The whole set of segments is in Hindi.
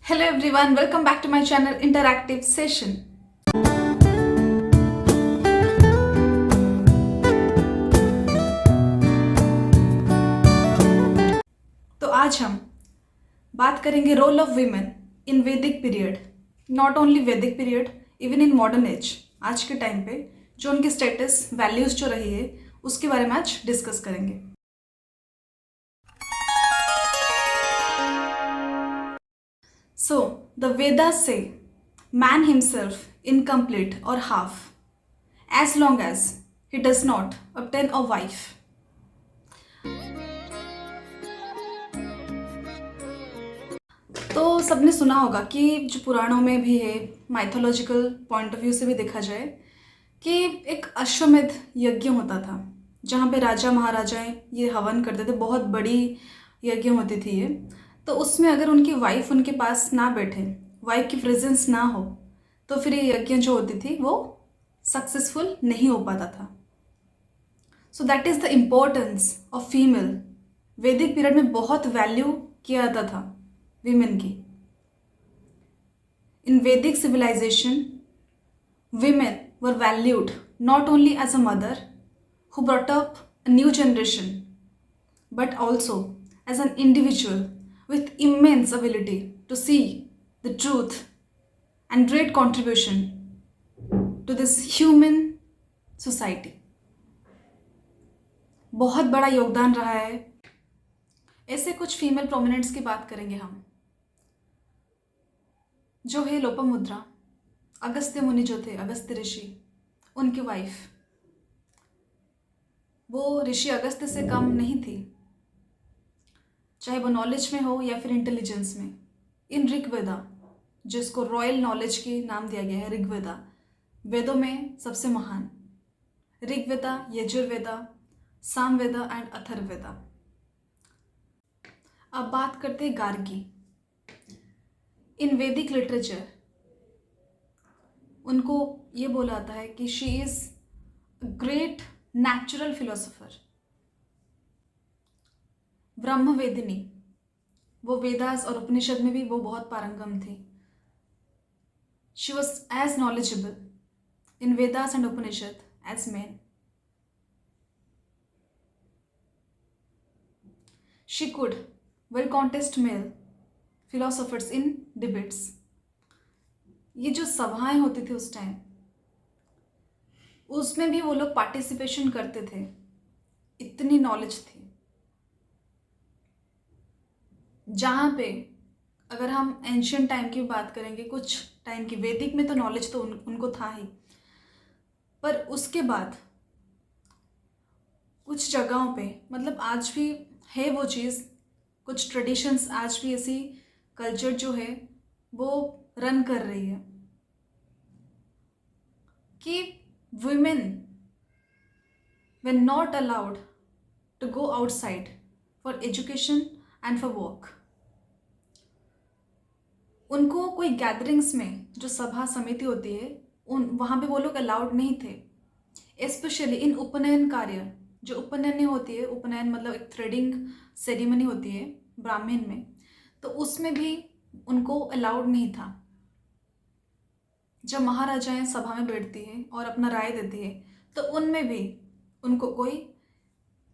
Hello everyone, welcome back to my channel Interactive Session. तो आज हम बात करेंगे रोल ऑफ वीमेन इन वैदिक पीरियड, नॉट ओनली वैदिक period, even in modern age. आज के टाइम पे जो उनकी स्टेटस वैल्यूज जो रही है उसके बारे में आज डिस्कस करेंगे। So, the Vedas say man himself incomplete or half as long as he does not obtain a wife. तो सबने सुना होगा कि जो पुराणों में भी है, माइथोलॉजिकल पॉइंट ऑफ व्यू से भी देखा जाए कि एक अश्वमेध यज्ञ होता था जहाँ पे राजा महाराजाएं ये हवन करते थे। बहुत बड़ी यज्ञ होती थी ये। तो उसमें अगर उनकी वाइफ उनके पास ना बैठे, वाइफ की प्रेजेंस ना हो, तो फिर ये यज्ञ जो होती थी वो सक्सेसफुल नहीं हो पाता था। So that is the importance of female. वैदिक पीरियड में बहुत वैल्यू किया जाता था वीमेन की। इन वैदिक civilisation women were valued not only as a mother who brought up a new generation, but also as an individual with immense ability to see the truth and great contribution to this human society. बहुत बड़ा योगदान रहा है। ऐसे कुछ फीमेल प्रोमिनेंट्स की बात करेंगे हम, जो है लोपामुद्रा, अगस्त्य मुनि जो थे, अगस्त्य ऋषि, उनकी वाइफ। वो ऋषि अगस्त्य से कम नहीं थी, चाहे वो नॉलेज में हो या फिर इंटेलिजेंस में। इन ऋग्वेदा, जिसको रॉयल नॉलेज की नाम दिया गया है, ऋग्वेदा वेदों में सबसे महान। ऋग्वेदा, यजुर्वेदा, सामवेदा एंड अथर्ववेदा। अब बात करते हैं गार्गी। इन वैदिक लिटरेचर उनको ये बोला जाता है कि she is great natural philosopher, ब्रह्मवेदिनी। वो वेदास और उपनिषद में भी वो बहुत पारंगम थी। She was as knowledgeable in Vedas and Upanishad as man. She could well contest male philosophers in debates. ये जो सभाएं होती थी उस टाइम, उसमें भी वो लोग पार्टिसिपेशन करते थे। इतनी नॉलेज थी। जहाँ पे अगर हम एंशियंट टाइम की बात करेंगे, कुछ टाइम की, वैदिक में तो नॉलेज तो उनको था ही, पर उसके बाद कुछ जगहों पे, मतलब आज भी है वो चीज़, कुछ ट्रेडिशंस आज भी ऐसी कल्चर जो है वो रन कर रही है कि women were not allowed to go outside for education and for work. उनको कोई गैदरिंग्स में, जो सभा समिति होती है, वहाँ पे वो लोग अलाउड नहीं थे। स्पेशली इन उपनयन कार्य, जो उपनयन होती है, उपनयन मतलब एक थ्रेडिंग सेरेमनी होती है ब्राह्मण में, तो उसमें भी उनको अलाउड नहीं था। जब महाराजाएं सभा में बैठती है और अपना राय देती है, तो उनमें भी उनको कोई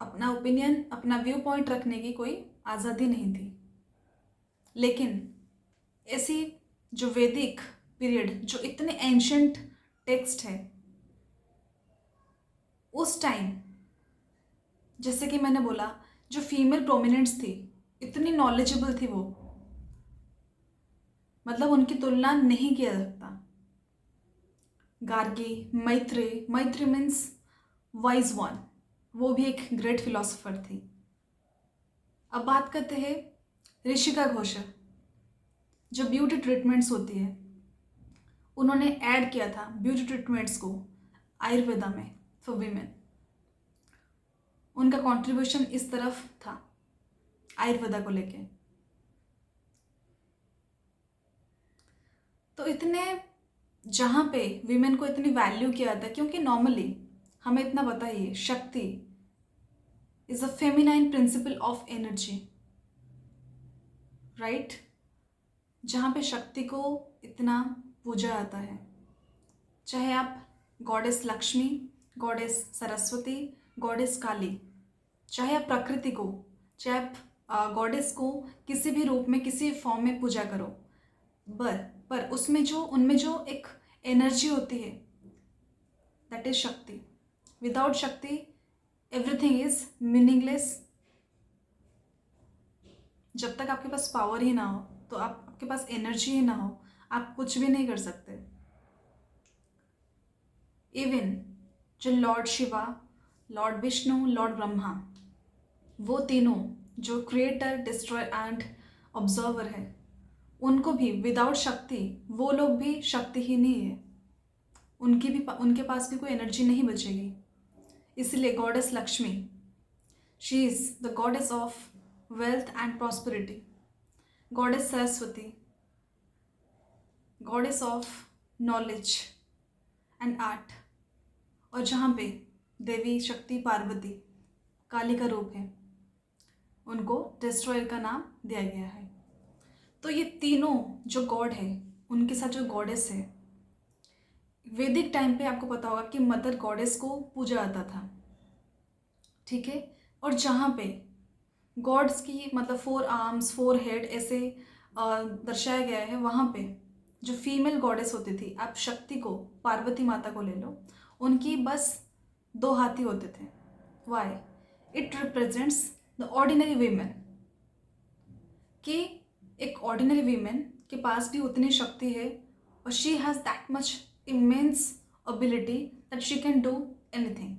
अपना ओपिनियन, अपना व्यू पॉइंट रखने की कोई आज़ादी नहीं थी। लेकिन ऐसी जो वैदिक पीरियड, जो इतने एंशंट टेक्स्ट है, उस टाइम जैसे कि मैंने बोला, जो फीमेल प्रोमिनेंट्स थी, इतनी नॉलेजेबल थी वो, मतलब उनकी तुलना नहीं किया जा सकता। गार्गी, मैत्री, मैत्री मीन्स वाइज वन, वो भी एक ग्रेट फिलोसोफर थी। अब बात करते हैं ऋषिका घोष, जो ब्यूटी ट्रीटमेंट्स होती है, उन्होंने ऐड किया था ब्यूटी ट्रीटमेंट्स को आयुर्वेदा में फॉर वीमेन। उनका कंट्रीब्यूशन इस तरफ था आयुर्वेदा को लेके। तो इतने जहाँ पे वीमेन को इतनी वैल्यू किया जाता है, क्योंकि नॉर्मली हमें इतना पता ही है, शक्ति is a feminine principle of energy, right. जहाँ पे शक्ति को इतना पूजा जाता है, चाहे आप goddess Lakshmi, goddess Saraswati, goddess Kali, चाहे आप प्रकृति को, चाहे आप गॉडेस को किसी भी रूप में, किसी फॉर्म में पूजा करो, पर उसमें जो, उनमें जो एक एनर्जी होती है, दैट इज शक्ति। विदाउट शक्ति एवरीथिंग इज मीनिंगलेस। जब तक आपके पास पावर ही ना हो, तो आपके पास एनर्जी ही ना हो, आप कुछ भी नहीं कर सकते। इवन जो Lord Shiva, Lord Vishnu, Lord Brahma, वो तीनों जो क्रिएटर, डिस्ट्रॉयर एंड ऑब्जर्वर है, उनको भी विदाउट शक्ति, वो लोग भी शक्तिहीन ही है। उनके पास भी कोई एनर्जी नहीं बचेगी। इसलिए goddess Lakshmi, she is the goddess of wealth and prosperity. Goddess Saraswati, goddess of knowledge and art. और जहाँ पे देवी शक्ति पार्वती काली का रूप है, उनको डिस्ट्रॉयर का नाम दिया गया है। तो ये तीनों जो गॉड है, उनके साथ जो गॉडेस है, वैदिक टाइम पे आपको पता होगा कि मदर गॉडेस को पूजा जाता था, ठीक है। और जहाँ पे गॉड्स की मतलब 4 आर्म्स 4 हेड ऐसे दर्शाया गया है, वहाँ पे जो फीमेल गॉडेस होती थी, आप शक्ति को, पार्वती माता को ले लो, उनकी बस 2 हाथ ही होते थे। Why? It represents the ordinary women, कि एक ऑर्डिनरी वीमेन के पास भी उतनी शक्ति है, और she has that much immense ability that she can do anything.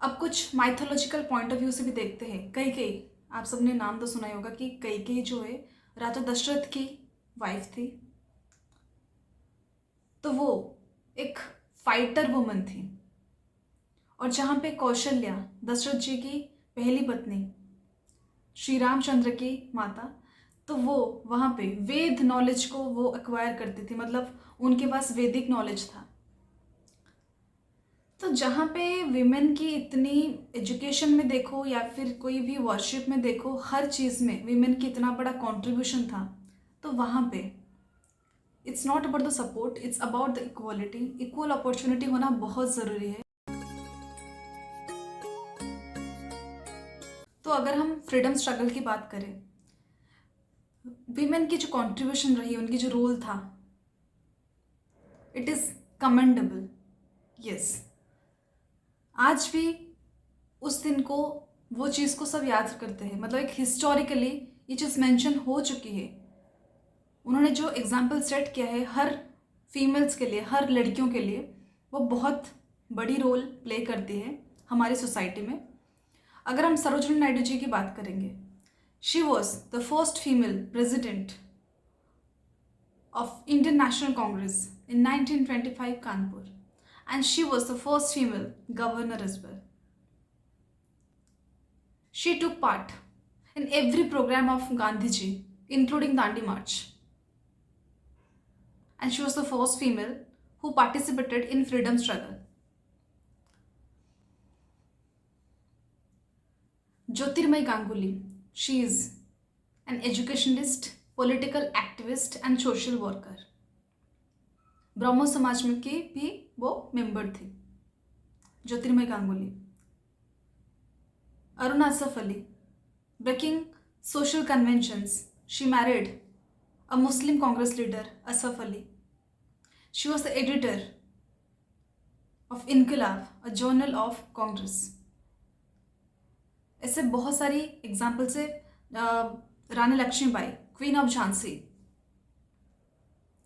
अब कुछ माइथोलॉजिकल पॉइंट ऑफ व्यू से भी देखते हैं। कैकेयी, आप सबने नाम तो सुना ही होगा कि कैकेयी जो है राजा दशरथ की वाइफ थी। तो वो एक फाइटर वुमन थी। और जहाँ पे कौशल्या, दशरथ जी की पहली पत्नी, श्री रामचंद्र की माता, तो वो वहाँ पे वेद नॉलेज को वो एक्वायर करती थी, मतलब उनके पास वैदिक नॉलेज था। तो जहाँ पे विमेन की इतनी एजुकेशन में देखो या फिर कोई भी वर्शिप में देखो, हर चीज़ में विमेन की इतना बड़ा कंट्रीब्यूशन था, तो वहाँ पे it's not about the support, it's about the equality. Equal opportunity होना बहुत ज़रूरी है। तो अगर हम फ्रीडम स्ट्रगल की बात करें, विमेन की जो कंट्रीब्यूशन रही, उनकी जो रोल था, इट इज़ कमेंडेबल। यस, आज भी उस दिन को, वो चीज़ को सब याद करते हैं। मतलब एक हिस्टोरिकली ये चीज़ मेंशन हो चुकी है। उन्होंने जो एग्जाम्पल सेट किया है हर फीमेल्स के लिए, हर लड़कियों के लिए, वो बहुत बड़ी रोल प्ले करती है हमारी सोसाइटी में। अगर हम सरोजिनी नायडू जी की बात करेंगे, she was the first female president of Indian national Congress in 1925 Kanpur, and she was the first female governor as well. She took part in every program of Gandhiji, including Dandi March. And she was the first female who participated in freedom struggle. Jyotirmay Ganguly, she is an educationalist, political activist and social worker. Brahmo Samaj में की भी वो मेंबर थी, Jyotirmoy Ganguly. Arun Asaf Ali, breaking social conventions, she married a Muslim Congress leader Asaf Ali. She was the editor of Inquilab, a journal of Congress. ऐसे बहुत सारी एग्जाम्पल्स है। Rani Lakshmibai, queen of Jhansi,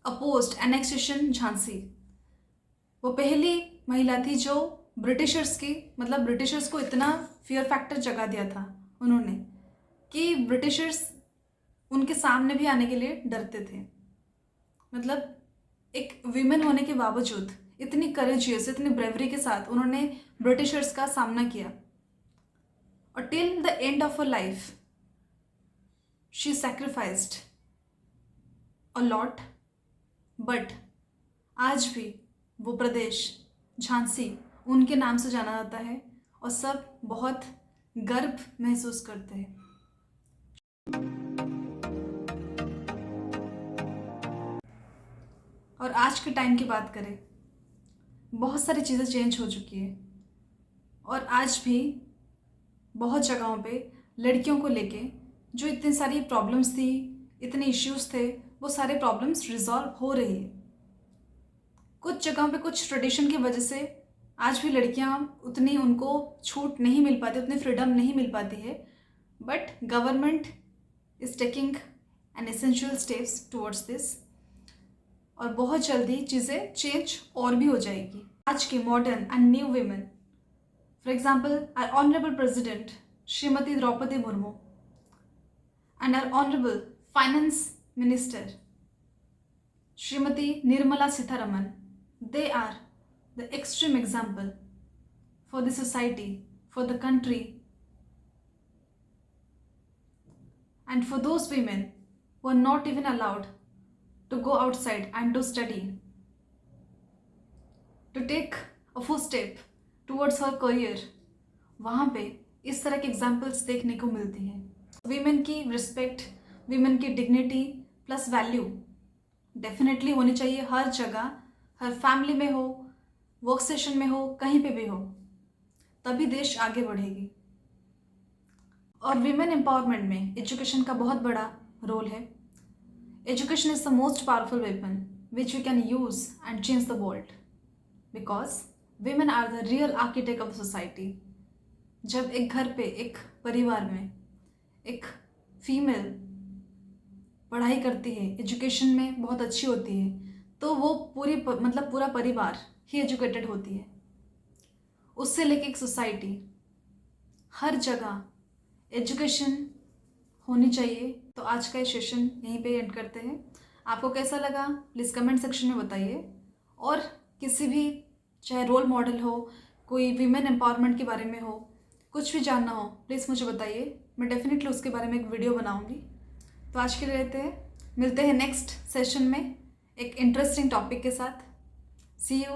opposed annexation Jhansi. वो पहली महिला थी जो ब्रिटिशर्स की, मतलब ब्रिटिशर्स को इतना फियर फैक्टर जगा दिया था उन्होंने कि ब्रिटिशर्स उनके सामने भी आने के लिए डरते थे। मतलब एक विमेन होने के बावजूद इतनी करेजियस, इतनी ब्रेवरी के साथ उन्होंने ब्रिटिशर्स का सामना किया, और till the end of her life she sacrificed a lot. But आज भी वो प्रदेश झांसी उनके नाम से जाना जाता है, और सब बहुत गर्व महसूस करते हैं। और आज के टाइम की बात करें, बहुत सारी चीज़ें चेंज हो चुकी है और आज भी बहुत जगहों पे लड़कियों को लेके जो इतनी सारी प्रॉब्लम्स थी, इतने इश्यूज थे, वो सारे प्रॉब्लम्स रिजॉल्व हो रही है। कुछ जगहों पे कुछ ट्रेडिशन की वजह से आज भी लड़कियां उतनी उनको छूट नहीं मिल पाती, उतनी फ्रीडम नहीं मिल पाती है, but government is taking an essential steps towards this और बहुत जल्दी चीज़ें चेंज और भी हो जाएगी। आज की modern and new women, for example our honourable president Shrimati Droupadi Murmu and our honourable finance minister Shrimati Nirmala Sitharaman, they are the extreme example for the society, for the country, and for those women who are not even allowed to go outside and to study, to take a full step towards her career. वहाँ पे इस तरह के एग्जाम्पल्स देखने को मिलती हैं। वीमेन की रिस्पेक्ट, वीमेन की डिग्निटी प्लस वैल्यू डेफिनेटली होनी चाहिए हर जगह, हर फैमिली में हो, वर्क स्टेशन में हो, कहीं पे भी हो, तभी देश आगे बढ़ेगी। और वीमेन एम्पावरमेंट में एजुकेशन का बहुत बड़ा रोल है। Education is the most powerful weapon which we can use and change the world, because women are the real architect of society. जब एक घर पे, एक परिवार में एक फीमेल पढ़ाई करती है, एजुकेशन में बहुत अच्छी होती है, तो वो पूरा परिवार ही एजुकेटेड होती है। उससे लेके एक सोसाइटी, हर जगह एजुकेशन होनी चाहिए। तो आज का ये सेशन यहीं पे एंड करते हैं। आपको कैसा लगा प्लीज़ कमेंट सेक्शन में बताइए, और किसी भी चाहे रोल मॉडल हो, कोई वीमेन एम्पावरमेंट के बारे में हो, कुछ भी जानना हो प्लीज़ मुझे बताइए, मैं डेफिनेटली उसके बारे में एक वीडियो बनाऊँगी। तो आज के लिए रहते हैं, मिलते हैं नेक्स्ट सेशन में एक इंटरेस्टिंग टॉपिक के साथ। सी यू।